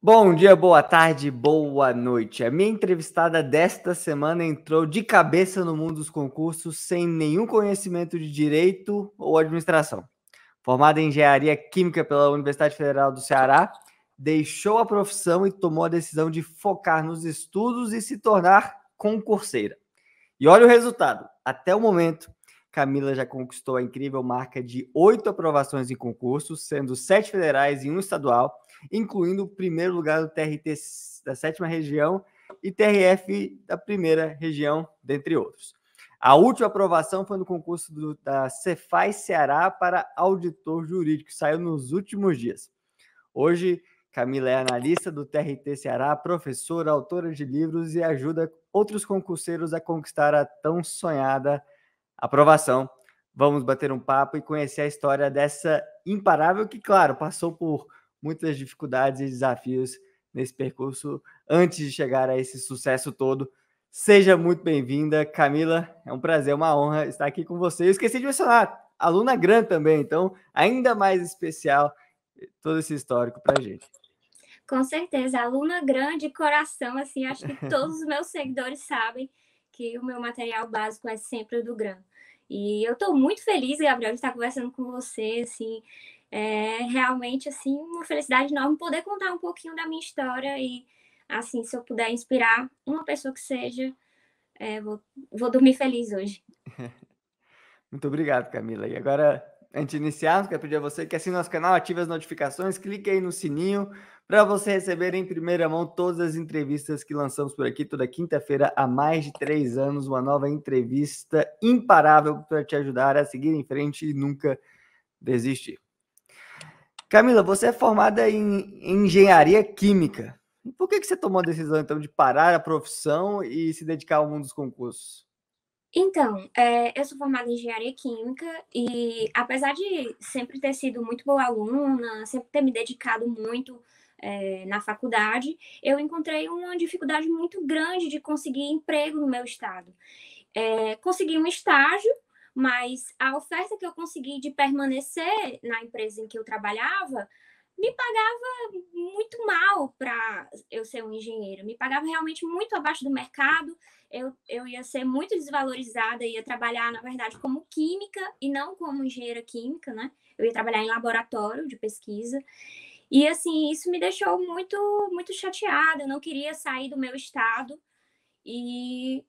Bom dia, boa tarde, boa noite. A minha entrevistada desta semana entrou de cabeça no mundo dos concursos sem nenhum conhecimento de direito ou administração. Formada em engenharia química pela Universidade Federal do Ceará, deixou a profissão e tomou a decisão de focar nos estudos e se tornar concurseira. E olha o resultado. Até o momento, Camila já conquistou a incrível marca de 8 aprovações em concursos, sendo 7 federais e 1 estadual, incluindo o primeiro lugar do TRT da 7ª região e TRF da 1ª região, dentre outros. A última aprovação foi no concurso da Cefaz Ceará para auditor jurídico, que saiu nos últimos dias. Hoje, Camila é analista do TRT Ceará, professora, autora de livros e ajuda outros concurseiros a conquistar a tão sonhada aprovação. Vamos bater um papo e conhecer a história dessa imparável que, claro, passou por muitas dificuldades e desafios nesse percurso antes de chegar a esse sucesso todo. Seja muito bem-vinda, Camila. É um prazer, uma honra estar aqui com você. Eu esqueci de mencionar, aluna Gran também, então ainda mais especial todo esse histórico para a gente. Com certeza, aluna grande, coração, assim, acho que todos os meus seguidores sabem que o meu material básico é sempre o do Gran. E eu estou muito feliz, Gabriel, de estar conversando com você, assim, é realmente, assim, uma felicidade enorme poder contar um pouquinho da minha história e, assim, se eu puder inspirar uma pessoa que seja, vou dormir feliz hoje. Muito obrigado, Camila. E agora, antes de iniciarmos, quero pedir a você que assine nosso canal, ative as notificações, clique aí no sininho para você receber em primeira mão todas as entrevistas que lançamos por aqui toda quinta-feira há mais de 3 anos, uma nova entrevista imparável para te ajudar a seguir em frente e nunca desistir. Camila, você é formada em engenharia química. Por que você tomou a decisão, então, de parar a profissão e se dedicar ao mundo dos concursos? Então, eu sou formada em engenharia química e, apesar de sempre ter sido muito boa aluna, sempre ter me dedicado muito na faculdade, eu encontrei uma dificuldade muito grande de conseguir emprego no meu estado. Consegui um estágio, mas a oferta que eu consegui de permanecer na empresa em que eu trabalhava me pagava muito mal para eu ser um engenheiro, me pagava realmente muito abaixo do mercado, eu ia ser muito desvalorizada, ia trabalhar, na verdade, como química e não como engenheira química, né? Eu ia trabalhar em laboratório de pesquisa. E, assim, isso me deixou muito, muito chateada, eu não queria sair do meu estado. E,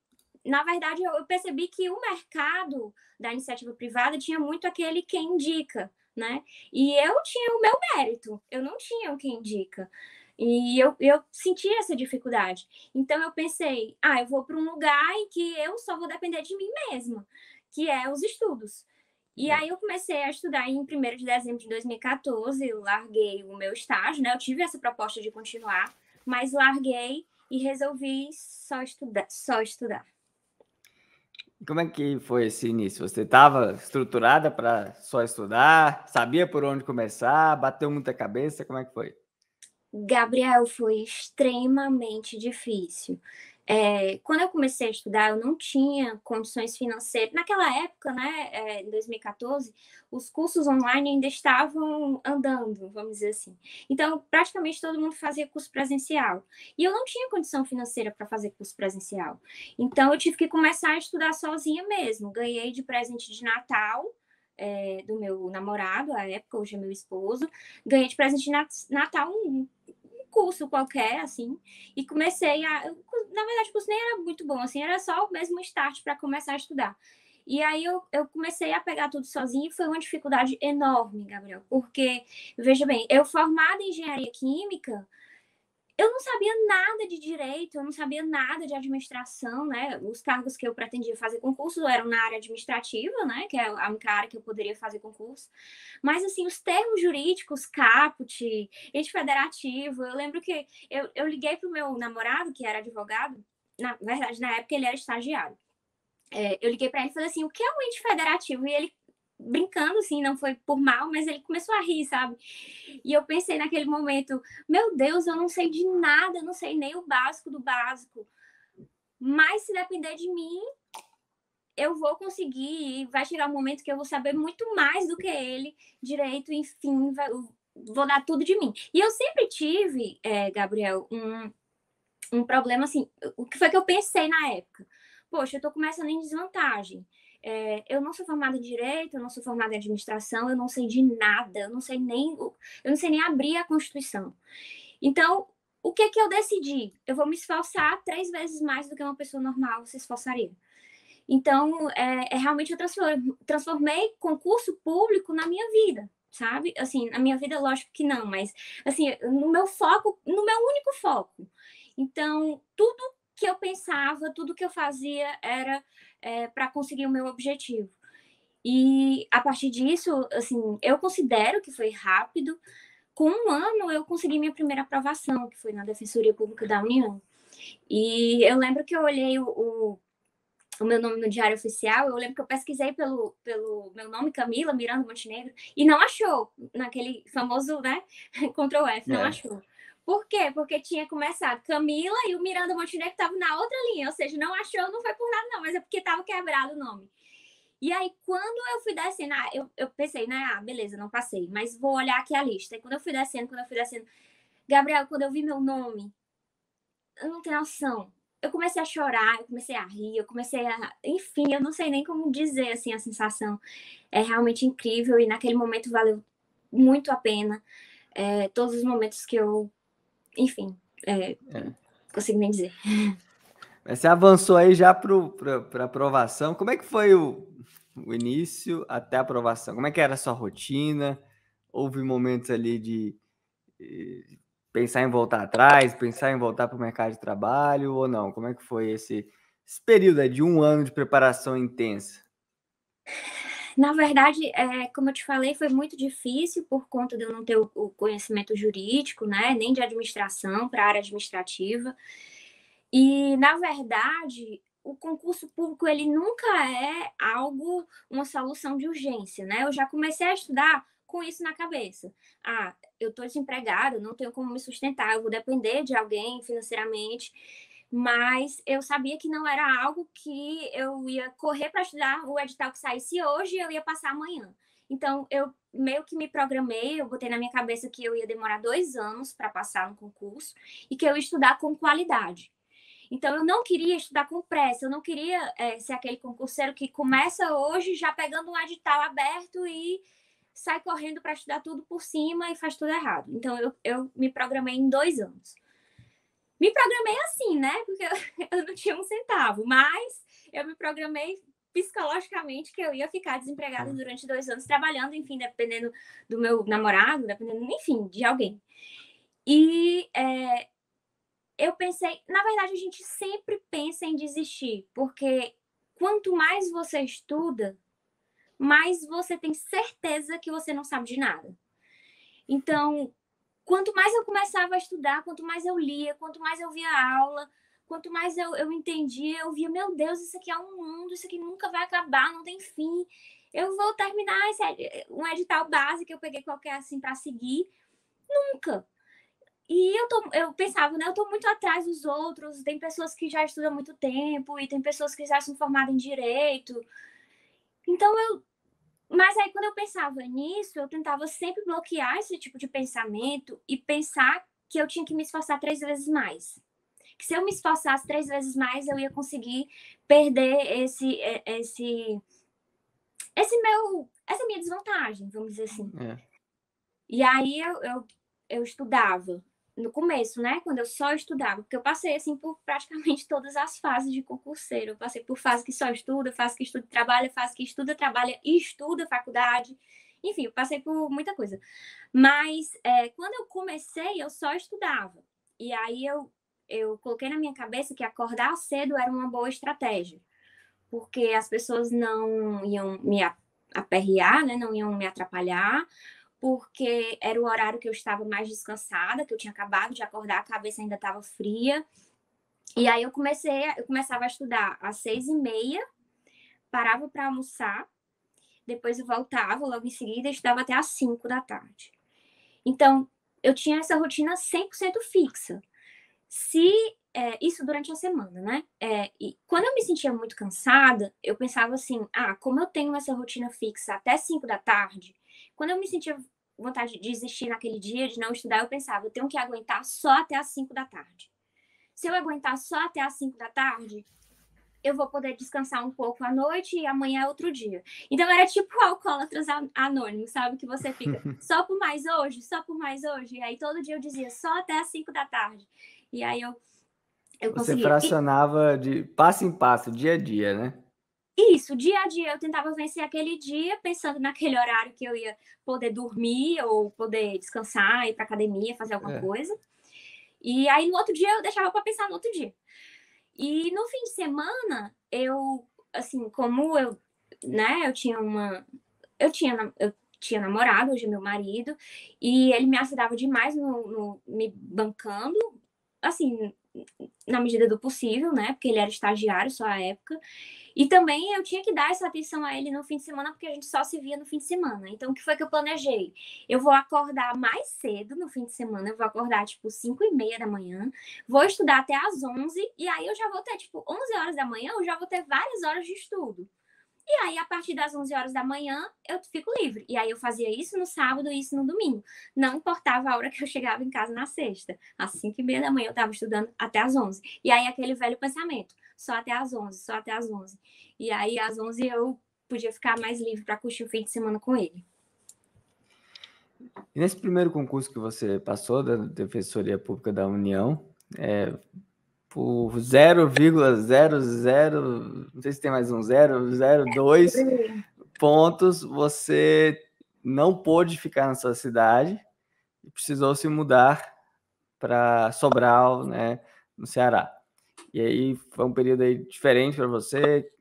na verdade, eu percebi que o mercado da iniciativa privada tinha muito aquele quem indica, né? E eu tinha o meu mérito, eu não tinha o quem indica. E eu senti essa dificuldade. Então eu pensei, eu vou para um lugar em que eu só vou depender de mim mesma, que é os estudos. E aí eu comecei a estudar em 1º de dezembro de 2014, eu larguei o meu estágio, né? Eu tive essa proposta de continuar, mas larguei e resolvi só estudar, só estudar. Como é que foi esse início? Você estava estruturada para só estudar? Sabia por onde começar? Bateu muita cabeça? Como é que foi? Gabriel, foi extremamente difícil. Quando eu comecei a estudar, eu não tinha condições financeiras. Naquela época, né, em 2014, os cursos online ainda estavam andando, vamos dizer assim. Então, praticamente todo mundo fazia curso presencial. E eu não tinha condição financeira para fazer curso presencial. Então, eu tive que começar a estudar sozinha mesmo. Ganhei de presente de Natal, do meu namorado, à época, hoje é meu esposo. Ganhei de presente de Natal um curso qualquer, assim, e comecei na verdade, o curso nem era muito bom, assim, era só o mesmo start para começar a estudar. E aí eu comecei a pegar tudo sozinha e foi uma dificuldade enorme, Gabriel, porque, veja bem, eu formada em engenharia química, eu não sabia nada de direito, eu não sabia nada de administração, né? Os cargos que eu pretendia fazer concurso eram na área administrativa, né? Que é a única área que eu poderia fazer concurso. Mas, assim, os termos jurídicos, caput, ente federativo, eu lembro que eu liguei para o meu namorado, que era advogado, na verdade, na época ele era estagiário. Eu liguei para ele e falei assim, o que é um ente federativo? E ele, brincando, assim, não foi por mal, mas ele começou a rir, sabe? E eu pensei naquele momento, meu Deus, eu não sei de nada, eu não sei nem o básico do básico. Mas se depender de mim, eu vou conseguir e vai chegar um momento que eu vou saber muito mais do que ele, direito, enfim, vou dar tudo de mim. E eu sempre tive, Gabriel, um problema assim, o que foi que eu pensei na época? Poxa, eu tô começando em desvantagem. Eu não sou formada em direito, eu não sou formada em administração, eu não sei de nada, eu não sei nem abrir a Constituição. Então, o que que eu decidi? Eu vou me esforçar 3 vezes mais do que uma pessoa normal se esforçaria. Então, realmente eu transformei concurso público na minha vida, sabe? Assim, na minha vida, lógico que não, mas assim, no meu foco, no meu único foco. Então, tudo que eu pensava, tudo que eu fazia era para conseguir o meu objetivo. E a partir disso, assim, eu considero que foi rápido. Com 1 ano, eu consegui minha primeira aprovação, que foi na Defensoria Pública da União. E eu lembro que eu olhei o meu nome no Diário Oficial, eu lembro que eu pesquisei pelo meu nome, Camila Miranda Montenegro, e não achou, naquele famoso, né, Ctrl F, não achou. Por quê? Porque tinha começado Camila e o Miranda Montenegro estava na outra linha, ou seja, não achou, não foi por nada não, mas é porque estava quebrado o nome. E aí, quando eu fui descendo, eu pensei, né, beleza, não passei, mas vou olhar aqui a lista. E quando eu fui descendo, Gabriel, quando eu vi meu nome, eu não tenho noção. Eu comecei a chorar, eu comecei a rir, enfim, eu não sei nem como dizer, assim, a sensação é realmente incrível e naquele momento valeu muito a pena. Todos os momentos que eu, enfim, consigo nem dizer. Mas você avançou aí já para aprovação. Como é que foi o início até a aprovação? Como é que era a sua rotina? Houve momentos ali de pensar em voltar atrás, pensar em voltar para o mercado de trabalho ou não? Como é que foi esse período aí de 1 ano de preparação intensa? Na verdade, como eu te falei, foi muito difícil por conta de eu não ter o conhecimento jurídico, né, nem de administração para a área administrativa. E, na verdade, o concurso público ele nunca é uma solução de urgência, né? Eu já comecei a estudar com isso na cabeça. Eu estou desempregada, não tenho como me sustentar, eu vou depender de alguém financeiramente. Mas eu sabia que não era algo que eu ia correr para estudar o edital que saísse hoje e eu ia passar amanhã. Então, eu meio que me programei, eu botei na minha cabeça que eu ia demorar 2 anos para passar no concurso e que eu ia estudar com qualidade. Então, eu não queria estudar com pressa, eu não queria ser aquele concurseiro que começa hoje já pegando um edital aberto e sai correndo para estudar tudo por cima e faz tudo errado. Então, eu me programei em 2 anos. Me programei assim, né? Porque eu não tinha um centavo, mas eu me programei psicologicamente que eu ia ficar desempregada durante 2 anos trabalhando, enfim, dependendo do meu namorado, dependendo, enfim, de alguém. E eu pensei, na verdade, a gente sempre pensa em desistir, porque quanto mais você estuda, mais você tem certeza que você não sabe de nada. Então, quanto mais eu começava a estudar, quanto mais eu lia, quanto mais eu via aula, quanto mais eu entendia, eu via, meu Deus, isso aqui é um mundo, isso aqui nunca vai acabar, não tem fim. Eu vou terminar um edital base que eu peguei qualquer assim para seguir. Nunca. E eu pensava, né? Eu tô muito atrás dos outros. Tem pessoas que já estudam há muito tempo e tem pessoas que já são formadas em direito. Então mas aí quando eu pensava nisso, eu tentava sempre bloquear esse tipo de pensamento e pensar que eu tinha que me esforçar 3 vezes mais. Que se eu me esforçasse 3 vezes mais, eu ia conseguir perder essa minha desvantagem, vamos dizer assim. E aí eu estudava no começo, né? Quando eu só estudava, porque eu passei assim por praticamente todas as fases de concurseiro. Eu passei por fase que só estuda, fase que estuda e trabalha, fase que estuda, trabalha e estuda faculdade. Enfim, eu passei por muita coisa. Mas quando eu comecei, eu só estudava. E aí eu coloquei na minha cabeça que acordar cedo era uma boa estratégia. Porque as pessoas não iam me aperrear, né? Não iam me atrapalhar porque era o horário que eu estava mais descansada, que eu tinha acabado de acordar, a cabeça ainda estava fria. E aí eu começava a estudar às 6h30, parava para almoçar, depois eu voltava logo em seguida e estudava até às 5 da tarde. Então, eu tinha essa rotina 100% fixa. Isso durante a semana, né? E quando eu me sentia muito cansada, eu pensava assim, como eu tenho essa rotina fixa até 5 da tarde, quando eu me sentia vontade de desistir naquele dia, de não estudar, eu pensava, eu tenho que aguentar só até as 5 da tarde. Se eu aguentar só até as 5 da tarde, eu vou poder descansar um pouco à noite e amanhã é outro dia. Então era tipo alcoólatras anônimos, sabe? Que você fica só por mais hoje, só por mais hoje. E aí todo dia eu dizia só até as 5 da tarde. E aí eu Você conseguia. fracionava de passo em passo, dia a dia, né? Isso, dia a dia eu tentava vencer aquele dia, pensando naquele horário que eu ia poder dormir ou poder descansar, ir para academia, fazer alguma É. coisa. E aí no outro dia eu deixava para pensar no outro dia. E no fim de semana, eu, assim, como eu, né, eu tinha namorado, hoje é meu marido, e ele me ajudava demais no me bancando, assim, na medida do possível, né, porque ele era estagiário só à época. E também eu tinha que dar essa atenção a ele no fim de semana, porque a gente só se via no fim de semana. Então, o que foi que eu planejei? Eu vou acordar mais cedo no fim de semana, eu vou acordar, tipo, 5:30 da manhã, vou estudar até às 11, e aí eu já vou ter, tipo, 11 horas da manhã, eu já vou ter várias horas de estudo. E aí, a partir das 11 horas da manhã, eu fico livre. E aí, eu fazia isso no sábado e isso no domingo. Não importava a hora que eu chegava em casa na sexta. Às 5:30 da manhã, eu estava estudando até às 11. E aí, aquele velho pensamento. Só até às 11, só até às 11. E aí, às 11, eu podia ficar mais livre para curtir o fim de semana com ele. E nesse primeiro concurso que você passou, da Defensoria Pública da União, por 0,00, não sei se tem mais um 0,02 pontos, você não pôde ficar na sua cidade e precisou se mudar para Sobral, né, no Ceará. E aí foi um período aí diferente para você.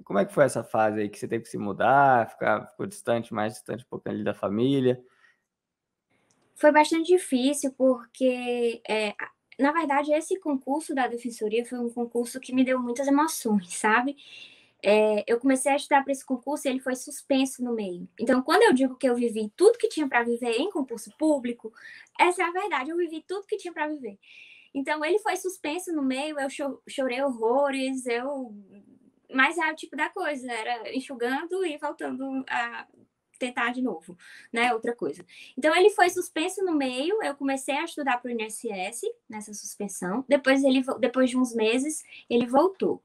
Como é que foi essa fase aí que você teve que se mudar, ficou distante, mais distante um pouquinho ali da família? Foi bastante difícil, porque, na verdade, esse concurso da Defensoria foi um concurso que me deu muitas emoções, sabe? Eu comecei a estudar para esse concurso e ele foi suspenso no meio. Então, quando eu digo que eu vivi tudo que tinha para viver em concurso público, essa é a verdade, eu vivi tudo que tinha para viver. Então, ele foi suspenso no meio, eu chorei horrores, mas é o tipo da coisa, era enxugando e voltando a tentar de novo, né? Outra coisa. Então, ele foi suspenso no meio, eu comecei a estudar para o INSS, nessa suspensão. Depois de uns meses, ele voltou.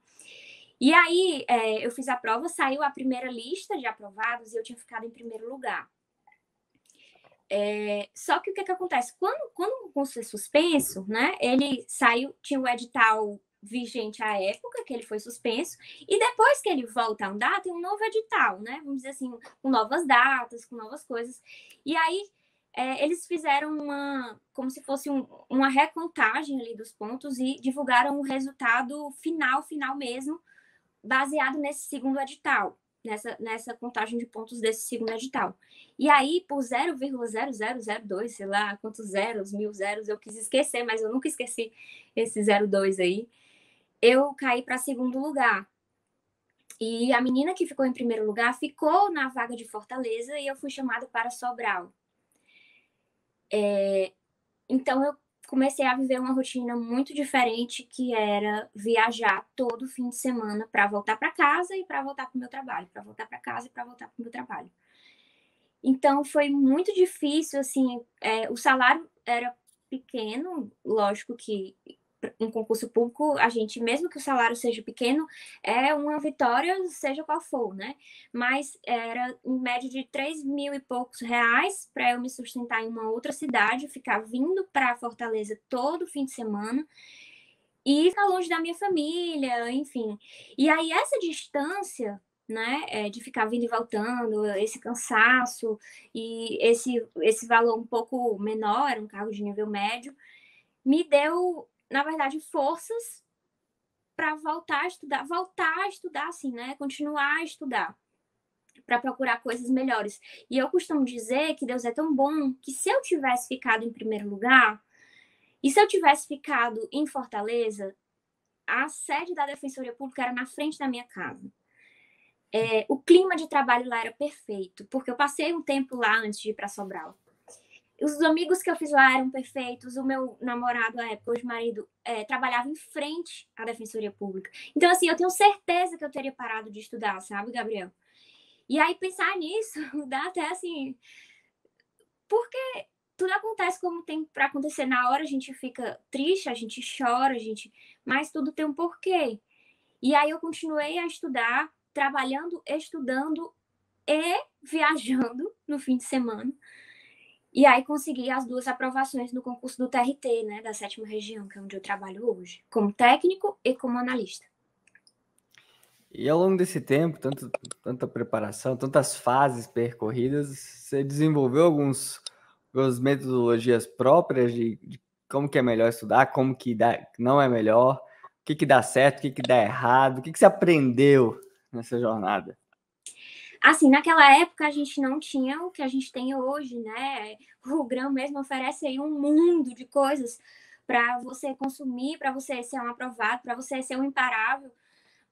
E aí, eu fiz a prova, saiu a primeira lista de aprovados e eu tinha ficado em primeiro lugar. Só que o que acontece? Quando o concurso é suspenso, né? Ele saiu, tinha o edital vigente à época que ele foi suspenso, e depois que ele volta a andar, tem um novo edital, né? Vamos dizer assim, com novas datas, com novas coisas. E aí, eles fizeram como se fosse uma recontagem ali dos pontos e divulgaram o resultado final mesmo, baseado nesse segundo edital, nessa contagem de pontos desse segundo edital. E aí, por 0,0002, sei lá quantos zeros, 1000 zeros, eu quis esquecer, mas eu nunca esqueci esse 02 aí, eu caí para segundo lugar. E a menina que ficou em primeiro lugar ficou na vaga de Fortaleza e eu fui chamada para Sobral. Então, eu comecei a viver uma rotina muito diferente, que era viajar todo fim de semana para voltar para casa e para voltar para o meu trabalho, para voltar para casa e para voltar para o meu trabalho. Então, foi muito difícil, assim, o salário era pequeno, lógico que um concurso público, a gente, mesmo que o salário seja pequeno, é uma vitória, seja qual for, né? Mas era em média de 3.000 e poucos reais para eu me sustentar em uma outra cidade, ficar vindo para Fortaleza todo fim de semana e ficar longe da minha família, enfim. E aí, essa distância, né, de ficar vindo e voltando, esse cansaço e esse valor um pouco menor, era um cargo de nível médio, me deu, na verdade, forças para voltar a estudar assim, né, continuar a estudar, para procurar coisas melhores. E eu costumo dizer que Deus é tão bom que, se eu tivesse ficado em primeiro lugar e se eu tivesse ficado em Fortaleza, a sede da Defensoria Pública era na frente da minha casa. O clima de trabalho lá era perfeito, porque eu passei um tempo lá antes de ir para Sobral. Os amigos que eu fiz lá eram perfeitos. O meu namorado, à época, hoje marido, trabalhava em frente à Defensoria Pública. Então, assim, eu tenho certeza que eu teria parado de estudar, sabe, Gabriel? E aí, pensar nisso dá até, assim, Porque tudo acontece como tem para acontecer na hora, a gente fica triste, a gente chora, mas tudo tem um porquê. E aí eu continuei a estudar, trabalhando, estudando e viajando no fim de semana. E aí consegui as 2 aprovações no concurso do TRT, né, da 7ª região, que é onde eu trabalho hoje, como técnico e como analista. E ao longo desse tempo, tanta preparação, tantas fases percorridas, você desenvolveu algumas metodologias próprias de como que é melhor estudar, como que não é melhor, o que dá certo, o que dá errado, o que você aprendeu nessa jornada? Assim, naquela época a gente não tinha o que a gente tem hoje, né? O Grão mesmo oferece aí um mundo de coisas para você consumir, para você ser um aprovado, para você ser um imparável.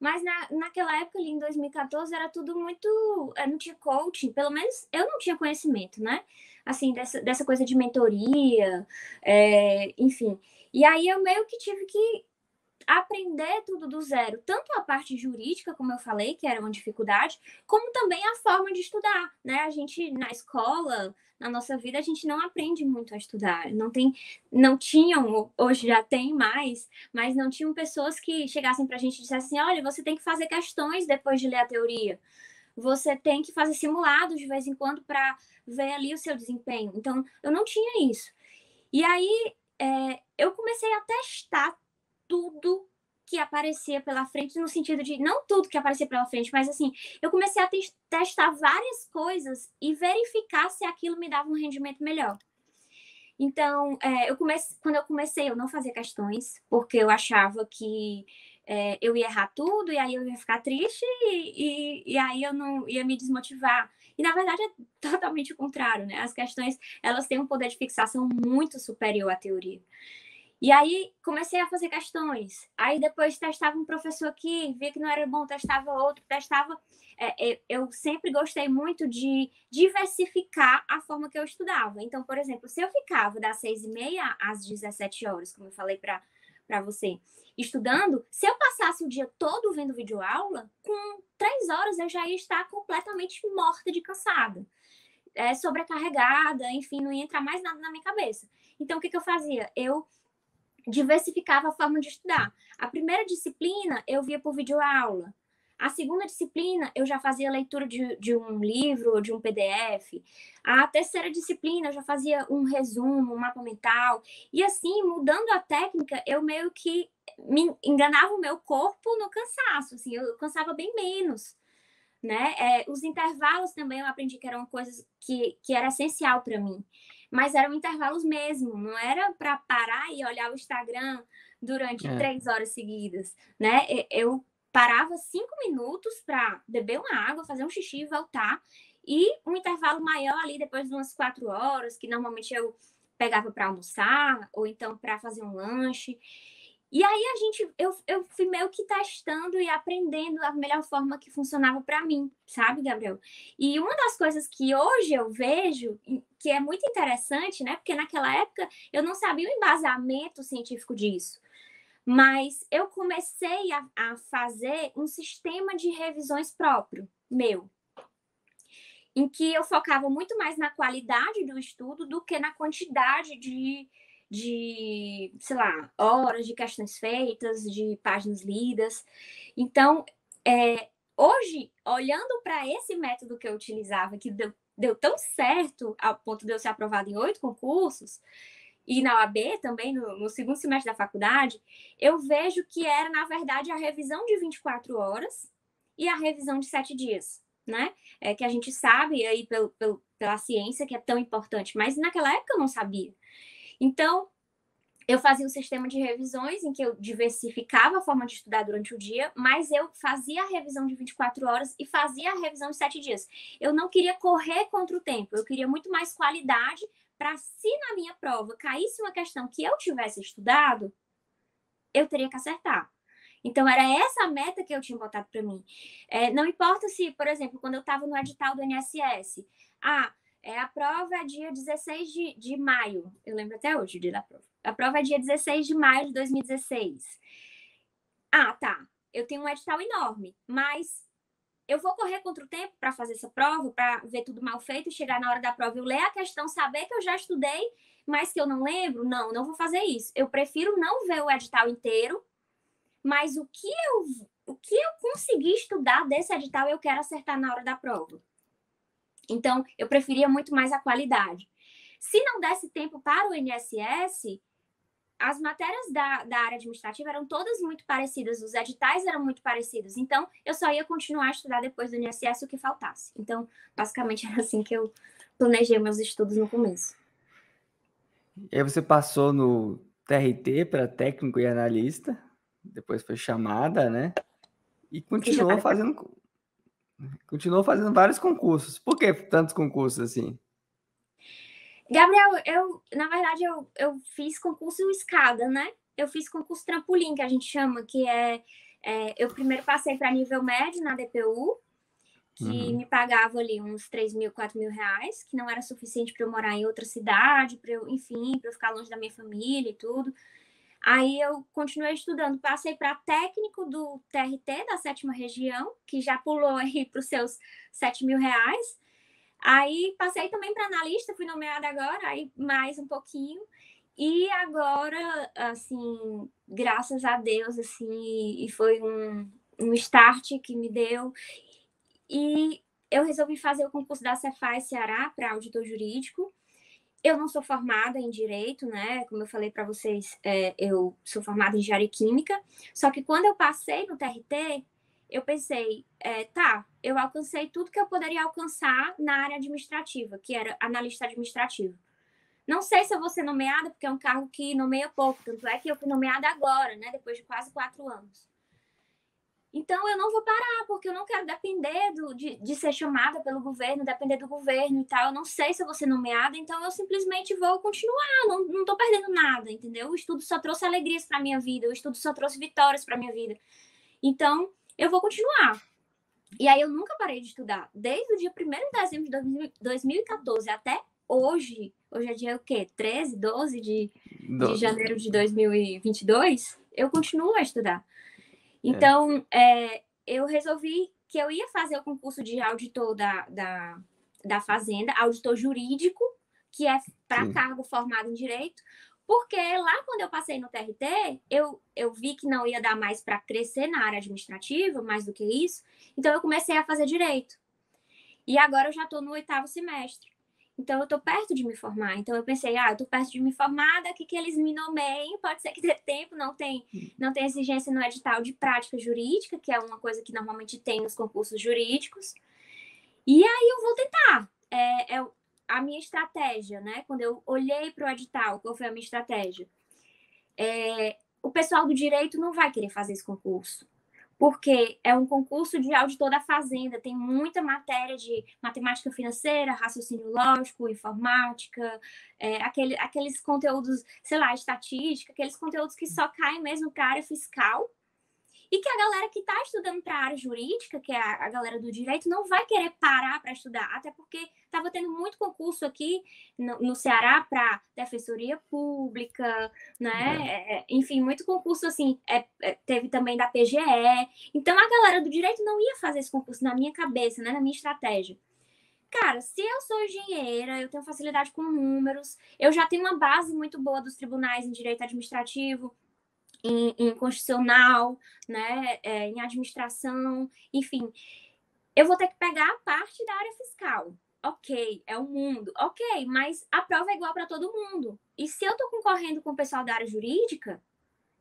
Mas naquela época, ali em 2014, era tudo muito. Não tinha coaching, pelo menos eu não tinha conhecimento, né? Assim, dessa coisa de mentoria, enfim. E aí eu meio que tive que aprender tudo do zero, tanto a parte jurídica, como eu falei, que era uma dificuldade, como também a forma de estudar, né? A gente na escola, na nossa vida, a gente não aprende muito a estudar. Não tinham, hoje já tem mais, mas não tinham pessoas que chegassem para a gente e dissessem assim: olha, você tem que fazer questões depois de ler a teoria. Você tem que fazer simulados de vez em quando para ver ali o seu desempenho. Então, eu não tinha isso. E aí, eu comecei a testar tudo que aparecia pela frente, no sentido de, não tudo que aparecia pela frente, mas assim, eu comecei a testar várias coisas e verificar se aquilo me dava um rendimento melhor. Então, quando eu comecei, eu não fazia questões, porque eu achava que eu ia errar tudo, e aí eu ia ficar triste, e aí eu não ia me desmotivar. E, na verdade, é totalmente o contrário, né? As questões, elas têm um poder de fixação muito superior à teoria. E aí comecei a fazer questões. Aí depois testava um professor aqui, via que não era bom, testava outro, testava. Eu sempre gostei muito de diversificar a forma que eu estudava. Então, por exemplo, se eu ficava das 6h30 às 17 horas, como eu falei para você, estudando, se eu passasse o dia todo vendo videoaula, com 3 horas eu já ia estar completamente morta de cansada. Sobrecarregada, enfim, não ia entrar mais nada na minha cabeça. Então, o que eu fazia? Eu diversificava a forma de estudar. A primeira disciplina eu via por videoaula. A segunda disciplina eu já fazia leitura de um livro ou de um PDF. A terceira disciplina eu já fazia um resumo, um mapa mental. E assim, mudando a técnica, eu meio que me enganava o meu corpo no cansaço. Assim, eu cansava bem menos. Né? Os intervalos também eu aprendi que eram coisas que era essencial para mim. Mas eram intervalos mesmo, não era para parar e olhar o Instagram durante 3 horas seguidas, né? Eu parava 5 minutos para beber uma água, fazer um xixi e voltar. E um intervalo maior ali depois de umas 4 horas, que normalmente eu pegava para almoçar, ou então para fazer um lanche. E aí eu fui meio que testando e aprendendo a melhor forma que funcionava para mim, sabe, Gabriel? E uma das coisas que hoje eu vejo, que é muito interessante, né? Porque naquela época eu não sabia o embasamento científico disso. Mas eu comecei a fazer um sistema de revisões próprio, meu, em que eu focava muito mais na qualidade do estudo do que na quantidade de, sei lá, horas de questões feitas, de páginas lidas. Então, hoje, olhando para esse método que eu utilizava, que deu tão certo ao ponto de eu ser aprovada em 8 concursos, e na OAB também, no segundo semestre da faculdade, eu vejo que era, na verdade, a revisão de 24 horas e a revisão de 7 dias, né? Que a gente sabe aí pela ciência que é tão importante, mas naquela época eu não sabia. Então, eu fazia um sistema de revisões em que eu diversificava a forma de estudar durante o dia, mas eu fazia a revisão de 24 horas e fazia a revisão de 7 dias. Eu não queria correr contra o tempo, eu queria muito mais qualidade para, se na minha prova caísse uma questão que eu tivesse estudado, eu teria que acertar. Então, era essa a meta que eu tinha botado para mim. Não importa se, por exemplo, quando eu estava no edital do INSS, a prova é dia 16 de maio. Eu lembro até hoje o dia da prova. A prova é dia 16 de maio de 2016. Tá. Eu tenho um edital enorme, mas eu vou correr contra o tempo para fazer essa prova, para ver tudo mal feito, chegar na hora da prova, eu ler a questão, saber que eu já estudei, mas que eu não lembro? Não vou fazer isso. Eu prefiro não ver o edital inteiro, mas o que eu consegui estudar desse edital, eu quero acertar na hora da prova. Então, eu preferia muito mais a qualidade. Se não desse tempo para o INSS, as matérias da área administrativa eram todas muito parecidas, os editais eram muito parecidos. Então, eu só ia continuar a estudar depois do INSS o que faltasse. Então, basicamente, era assim que eu planejei meus estudos no começo. E aí você passou no TRT para técnico e analista, depois foi chamada, né? E continuou fazendo vários concursos. Por que tantos concursos assim? Gabriel, na verdade, eu fiz concurso escada, né? Eu fiz concurso trampolim, que a gente chama, que eu primeiro passei para nível médio na DPU, que me pagava ali uns 3 mil, 4 mil reais, que não era suficiente para eu morar em outra cidade, para eu ficar longe da minha família e tudo. Aí eu continuei estudando, passei para técnico do TRT, da 7ª região, que já pulou aí para os seus 7 mil reais. Aí passei também para analista, fui nomeada agora, aí mais um pouquinho. E agora, assim, graças a Deus, assim, e foi um start que me deu. E eu resolvi fazer o concurso da Cefaz Ceará para auditor jurídico. Eu não sou formada em direito, né? Como eu falei para vocês, eu sou formada em engenharia química. Só que quando eu passei no TRT, eu pensei, eu alcancei tudo que eu poderia alcançar na área administrativa, que era analista administrativo. Não sei se eu vou ser nomeada, porque é um cargo que nomeia pouco, tanto é que eu fui nomeada agora, né? Depois de quase 4 anos. Então, eu não vou parar, porque eu não quero depender de ser chamada pelo governo, depender do governo e tal. Eu não sei se eu vou ser nomeada, então eu simplesmente vou continuar. Não tô perdendo nada, entendeu? O estudo só trouxe alegrias para minha vida, o estudo só trouxe vitórias para minha vida. Então, eu vou continuar. E aí, eu nunca parei de estudar. Desde o dia 1º de dezembro de 2014 até hoje. Hoje é dia o quê? 13, 12 de janeiro de 2022? Eu continuo a estudar. Então, eu resolvi que eu ia fazer o concurso de auditor da Fazenda, auditor jurídico, que é para cargo formado em direito, porque lá quando eu passei no TRT, eu vi que não ia dar mais para crescer na área administrativa, mais do que isso, então eu comecei a fazer direito. E agora eu já estou no 8º semestre. Então, eu estou perto de me formar. Então, eu pensei, eu estou perto de me formar, daqui que eles me nomeiem, pode ser que dê tempo, não tem exigência no edital de prática jurídica, que é uma coisa que normalmente tem nos concursos jurídicos. E aí, eu vou tentar. A minha estratégia, né? Quando eu olhei para o edital, qual foi a minha estratégia? O pessoal do direito não vai querer fazer esse concurso, porque é um concurso de auditor da Fazenda, tem muita matéria de matemática financeira, raciocínio lógico, informática, aqueles conteúdos, sei lá, estatística, aqueles conteúdos que só caem mesmo para a área fiscal, e que a galera que está estudando para a área jurídica, que é a galera do direito, não vai querer parar para estudar, até porque estava tendo muito concurso aqui no Ceará para defensoria pública, né? Enfim, muito concurso assim, teve também da PGE. Então a galera do direito não ia fazer esse concurso na minha cabeça, né? Na minha estratégia. Cara, se eu sou engenheira, eu tenho facilidade com números, eu já tenho uma base muito boa dos tribunais em direito administrativo, em constitucional, né, em administração, enfim. Eu vou ter que pegar a parte da área fiscal. Ok, é o mundo. Ok, mas a prova é igual para todo mundo. E se eu estou concorrendo com o pessoal da área jurídica,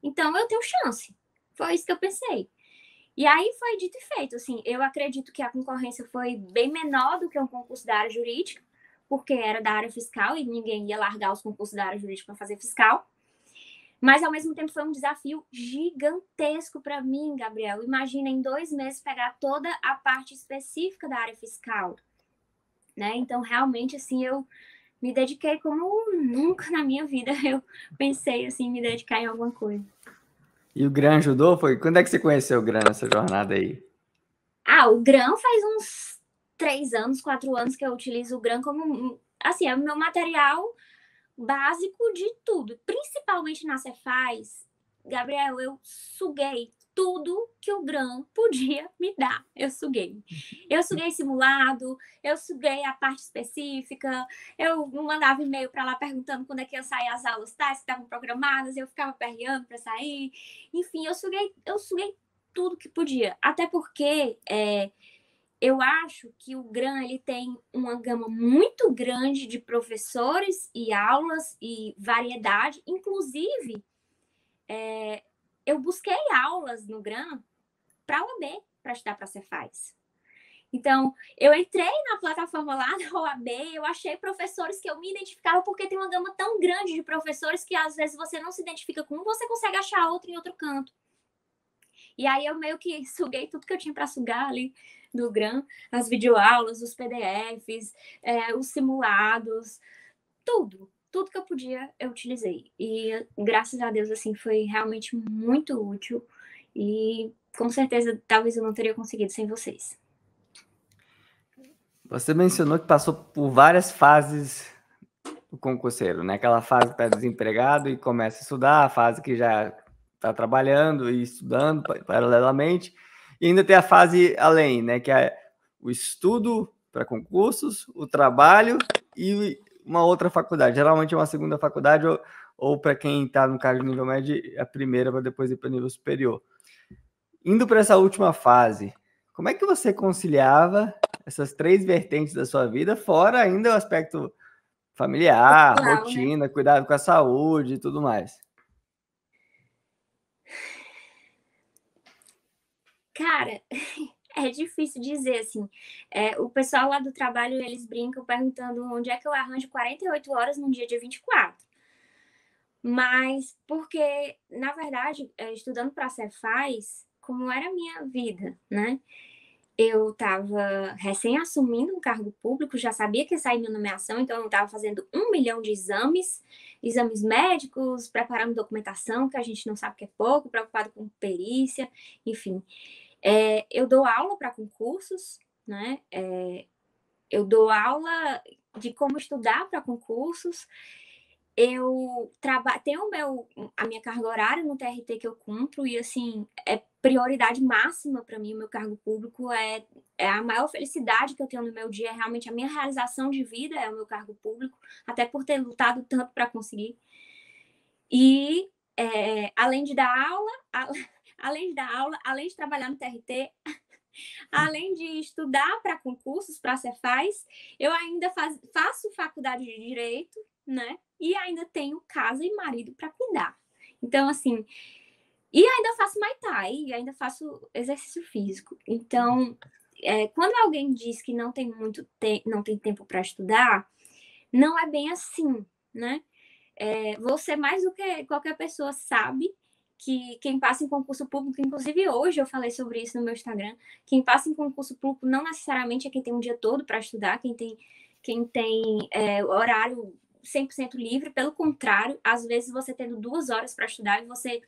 então eu tenho chance. Foi isso que eu pensei. E aí foi dito e feito. Assim, eu acredito que a concorrência foi bem menor do que um concurso da área jurídica, porque era da área fiscal e ninguém ia largar os concursos da área jurídica para fazer fiscal. Mas, ao mesmo tempo, foi um desafio gigantesco para mim, Gabriel. Imagina, em 2 meses, pegar toda a parte específica da área fiscal, né? Então, realmente, assim, eu me dediquei como nunca na minha vida eu pensei, assim, me dedicar em alguma coisa. E o GRAN ajudou? Quando é que você conheceu o GRAN nessa jornada aí? O GRAN faz uns 3 anos, 4 anos que eu utilizo o GRAN como, assim, é o meu material básico de tudo, principalmente na Cefaz. Gabriel, eu suguei tudo que o GRAM podia me dar. Eu suguei. Eu suguei simulado, eu suguei a parte específica, eu mandava e-mail para lá perguntando quando é que ia sair as aulas tais que estavam programadas, eu ficava perreando para sair. Enfim, eu suguei tudo que podia. Até porque eu acho que o GRAM ele tem uma gama muito grande de professores e aulas e variedade. Inclusive, eu busquei aulas no GRAM para a OAB, para estudar para a Cefaz. Então, eu entrei na plataforma lá da OAB, eu achei professores que eu me identificava, porque tem uma gama tão grande de professores que às vezes você não se identifica com um, você consegue achar outro em outro canto. E aí eu meio que suguei tudo que eu tinha para sugar ali do GRAM, as videoaulas, os PDFs, os simulados, tudo que eu podia eu utilizei. E graças a Deus, assim, foi realmente muito útil e com certeza talvez eu não teria conseguido sem vocês. Você mencionou que passou por várias fases do concurseiro, né? Aquela fase que está desempregado e começa a estudar, a fase que já está trabalhando e estudando paralelamente, e ainda tem a fase além, né? Que é o estudo para concursos, o trabalho e uma outra faculdade. Geralmente é uma segunda faculdade ou para quem está no caso do nível médio, a primeira para depois ir para o nível superior. Indo para essa última fase, como é que você conciliava essas três vertentes da sua vida, fora ainda o aspecto familiar, rotina, né? Cuidado com a saúde e tudo mais? Cara, é difícil dizer, assim. O pessoal lá do trabalho, eles brincam perguntando onde é que eu arranjo 48 horas num dia 24. Mas porque, na verdade, estudando para a Cefaz, como era a minha vida, né? Eu estava recém assumindo um cargo público, já sabia que ia sair minha nomeação, então eu estava fazendo 1 milhão de exames médicos, preparando documentação, que a gente não sabe que é pouco, preocupado com perícia, enfim. Eu dou aula para concursos, né? Eu dou aula de como estudar para concursos. Eu tenho a minha carga horária no TRT que eu cumpro e, assim, é prioridade máxima para mim. O meu cargo público é a maior felicidade que eu tenho no meu dia, é realmente a minha realização de vida é o meu cargo público, até por ter lutado tanto para conseguir. E, além de dar aula, além de trabalhar no TRT, além de estudar para concursos, para a Cefaz, eu ainda faço faculdade de Direito, né? E ainda tenho casa e marido para cuidar. Então, assim, e ainda faço Muay Thai, e ainda faço exercício físico. Então, quando alguém diz que não tem não tem tempo para estudar, não é bem assim, né? Você, mais do que qualquer pessoa, sabe que quem passa em concurso público, inclusive hoje eu falei sobre isso no meu Instagram, quem passa em concurso público não necessariamente é quem tem um dia todo para estudar, quem tem horário 100% livre, pelo contrário, às vezes você tendo 2 horas para estudar e você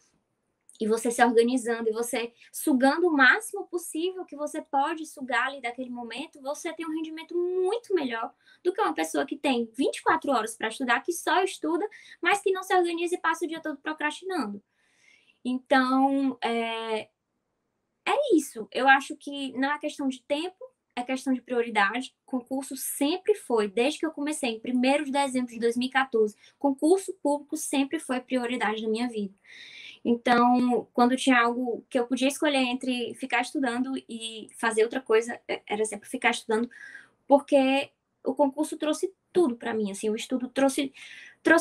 se organizando, e você sugando o máximo possível que você pode sugar ali daquele momento, você tem um rendimento muito melhor do que uma pessoa que tem 24 horas para estudar, que só estuda, mas que não se organiza e passa o dia todo procrastinando. Então, é isso. Eu acho que não é questão de tempo, é questão de prioridade. Concurso sempre foi, desde que eu comecei, em 1º de dezembro de 2014, concurso público sempre foi prioridade na minha vida. Então, quando tinha algo que eu podia escolher entre ficar estudando e fazer outra coisa, era sempre ficar estudando, porque o concurso trouxe tudo para mim, assim, o estudo trouxe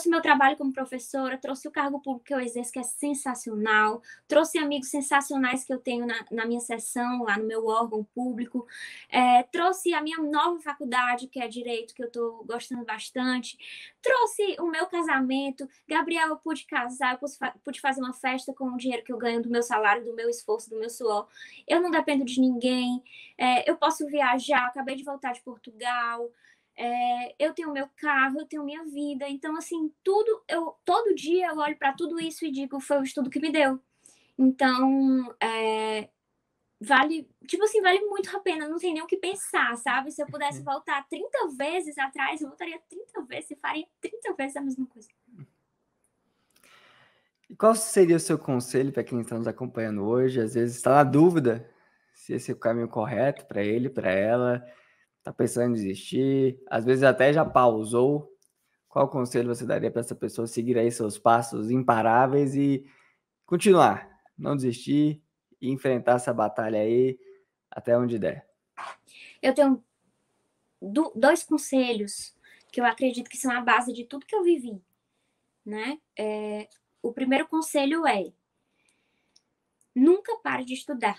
meu trabalho como professora, trouxe o cargo público que eu exerço, que é sensacional, trouxe amigos sensacionais que eu tenho na minha seção, lá no meu órgão público, trouxe a minha nova faculdade, que é Direito, que eu estou gostando bastante, trouxe o meu casamento. Gabriel, eu pude casar, eu pude fazer uma festa com o dinheiro que eu ganho do meu salário, do meu esforço, do meu suor. Eu não dependo de ninguém, eu posso viajar, acabei de voltar de Portugal, eu tenho meu carro, eu tenho minha vida. Então, assim, todo dia eu olho para tudo isso e digo, foi o estudo que me deu. Então, vale muito a pena, não tem nem o que pensar, sabe? Se eu pudesse voltar 30 vezes atrás, eu voltaria 30 vezes e faria 30 vezes a mesma coisa. qual seria o seu conselho para quem está nos acompanhando hoje? Às vezes está na dúvida se esse é o caminho correto para ele, para ela, está pensando em desistir, às vezes até já pausou. Qual conselho você daria para essa pessoa seguir aí seus passos imparáveis e continuar, não desistir e enfrentar essa batalha aí até onde der? Eu tenho dois conselhos que eu acredito que são a base de tudo que eu vivi, né? O primeiro conselho é: nunca pare de estudar,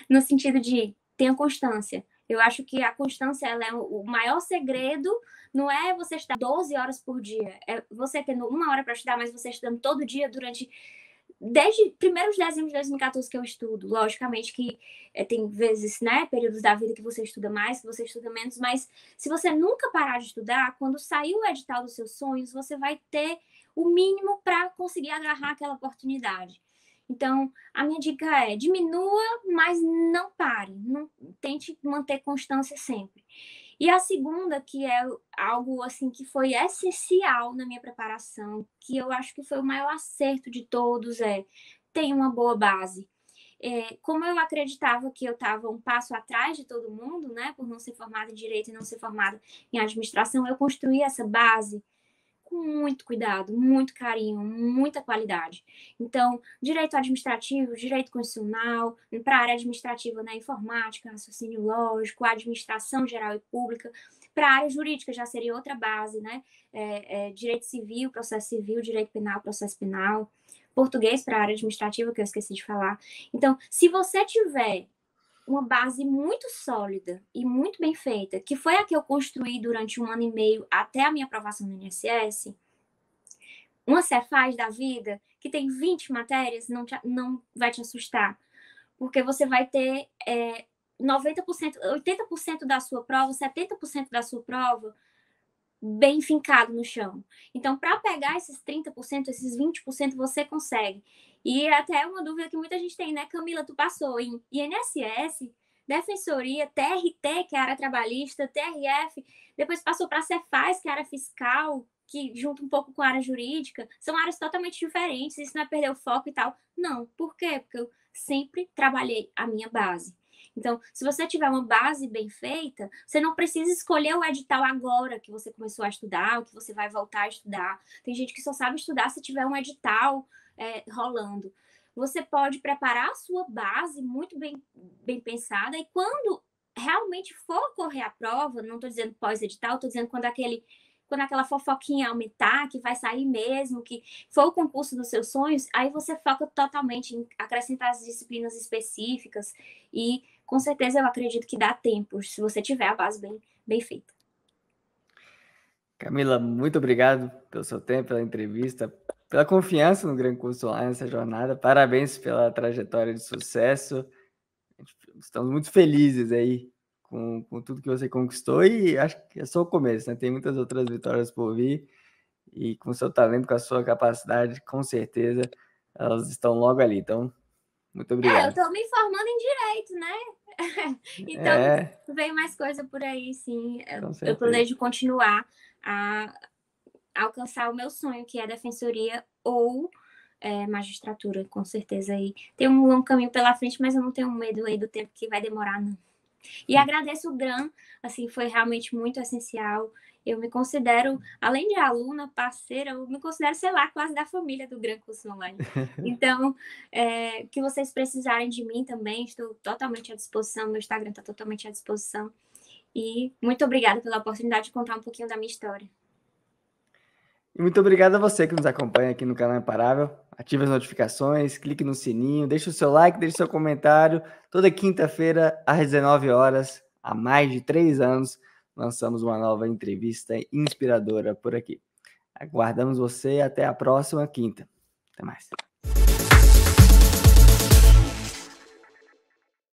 no sentido de tenha constância. Eu acho que a constância ela é o maior segredo, não é você estudar 12 horas por dia, é você tendo 1 hora para estudar, mas você estudando todo dia desde primeiros dezenas de 2014 que eu estudo. Logicamente que tem vezes, né, períodos da vida que você estuda mais, que você estuda menos, mas se você nunca parar de estudar, quando sair o edital dos seus sonhos, você vai ter o mínimo para conseguir agarrar aquela oportunidade. Então, a minha dica é: diminua, mas não pare. Não, tente manter constância sempre. E a segunda, que é algo assim que foi essencial na minha preparação, que eu acho que foi o maior acerto de todos, é: tenha uma boa base. Como eu acreditava que eu estava um passo atrás de todo mundo, né, por não ser formada em Direito e não ser formada em Administração, eu construí essa base com muito cuidado, muito carinho, muita qualidade. Então, direito administrativo, direito constitucional, para a área administrativa, né, informática, raciocínio lógico, administração geral e pública. Para a área jurídica já seria outra base, né? Direito civil, processo civil, direito penal, processo penal. Português para a área administrativa, que eu esqueci de falar. Então, se você tiver uma base muito sólida e muito bem feita, que foi a que eu construí durante 1 ano e meio até a minha aprovação no INSS, uma Cefaz da vida, que tem 20 matérias, não vai te assustar, porque você vai ter 90%, 80% da sua prova, 70% da sua prova bem fincado no chão. Então, para pegar esses 30%, esses 20%, você consegue. E até uma dúvida que muita gente tem, né, Camila? Tu passou em INSS, Defensoria, TRT, que é a área trabalhista, TRF, depois passou para a Cefaz, que é a área fiscal, que junta um pouco com a área jurídica. São áreas totalmente diferentes, isso não é perder o foco e tal. Não, por quê? Porque eu sempre trabalhei a minha base. Então, se você tiver uma base bem feita, você não precisa escolher o edital agora que você começou a estudar, ou que você vai voltar a estudar. Tem gente que só sabe estudar se tiver um edital rolando. Você pode preparar a sua base muito bem pensada, e quando realmente for ocorrer a prova, não estou dizendo pós-edital, estou dizendo quando aquela fofoquinha aumentar, que vai sair mesmo, que for o concurso dos seus sonhos, aí você foca totalmente em acrescentar as disciplinas específicas e, com certeza, eu acredito que dá tempo, se você tiver a base bem feita. Camila, muito obrigado pelo seu tempo, pela entrevista, pela confiança no Gran Curso Online, nessa jornada. Parabéns pela trajetória de sucesso. Estamos muito felizes aí com tudo que você conquistou, e acho que é só o começo, né? Tem muitas outras vitórias por vir, e com o seu talento, com a sua capacidade, com certeza elas estão logo ali. Então, muito obrigado. Eu estou me formando em Direito, né? Então, vem mais coisa por aí, sim. Eu planejo continuar a alcançar o meu sonho, que é Defensoria ou magistratura, com certeza. Aí tem um longo caminho pela frente, mas eu não tenho medo aí do tempo que vai demorar, não. E agradeço o Gran, assim, foi realmente muito essencial. Eu me considero, além de aluna, parceira, eu me considero, sei lá, quase da família do Gran Curso Online. Então, que vocês precisarem de mim também, estou totalmente à disposição, meu Instagram está totalmente à disposição. E muito obrigada pela oportunidade de contar um pouquinho da minha história. E muito obrigado a você que nos acompanha aqui no canal Imparável. Ative as notificações, clique no sininho, deixe o seu like, deixe o seu comentário. Toda quinta-feira, às 19 horas, há mais de 3 anos, lançamos uma nova entrevista inspiradora por aqui. Aguardamos você até a próxima quinta. Até mais.